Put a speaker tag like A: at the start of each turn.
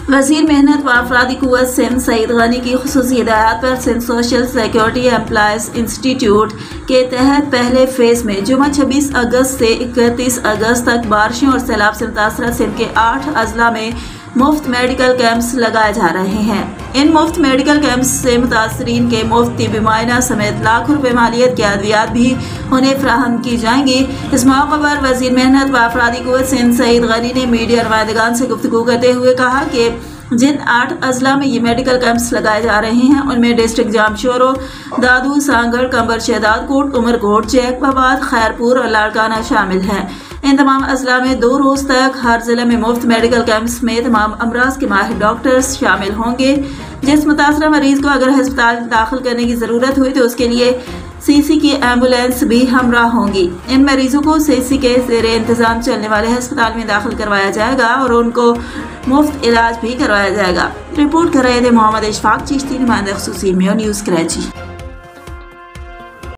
A: वज़ीर मेहनत व अफरादी क़ुव्वत सिंध सईद गनी की ख़ुसूसी हिदायत पर Sindh Social Security Employees Institute के तहत पहले फेज़ में जुमा 26 अगस्त से 31 अगस्त तक बारिशों और सैलाब से मुतासरा सिंध के 8 अजला में मुफ्त मेडिकल कैंप्स लगाए जा रहे हैं। इन मुफ्त मेडिकल कैंप्स से मुतासरीन के मुफ्त तिब्बी मुआयना समेत लाखों रुपए मालियत की अद्वियात भी उन्हें फ्राहम की जाएंगी। इस मौके पर वज़ीर मेहनत व अफरादी क़ुव्वत सिंध सईद गनी ने मीडिया नुमाइंदगान से गुफ्तगू करते हुए कहा कि जिन 8 अजला में ये मेडिकल कैंप्स लगाए जा रहे हैं उनमें डिस्ट्रिक्ट जामशोरो, दादू, सांगड़, कंबर, शहदादकोट, उमरकोट, जैकबाबाद, खैरपुर और लाड़काना शामिल हैं। इन तमाम अजला में 2 रोज तक हर जिले में मुफ्त मेडिकल कैंप्स में तमाम अमराज के माहिर डॉक्टर्स शामिल होंगे। जिस मुतासरा मरीज को अगर अस्पताल दाखिल करने की ज़रूरत हुई तो उसके लिए सीसी की एम्बुलेंस भी हमरा होंगी। इन मरीजों को सीसी के ज़ेरे इंतज़ाम चलने वाले अस्पताल में दाखिल करवाया जाएगा और उनको मुफ्त इलाज भी करवाया जाएगा। रिपोर्ट कर रहे थे मोहम्मद इशफाक चिश्ती, नुमाइंदा ख़ुसूसी मेयो न्यूज़ कराची।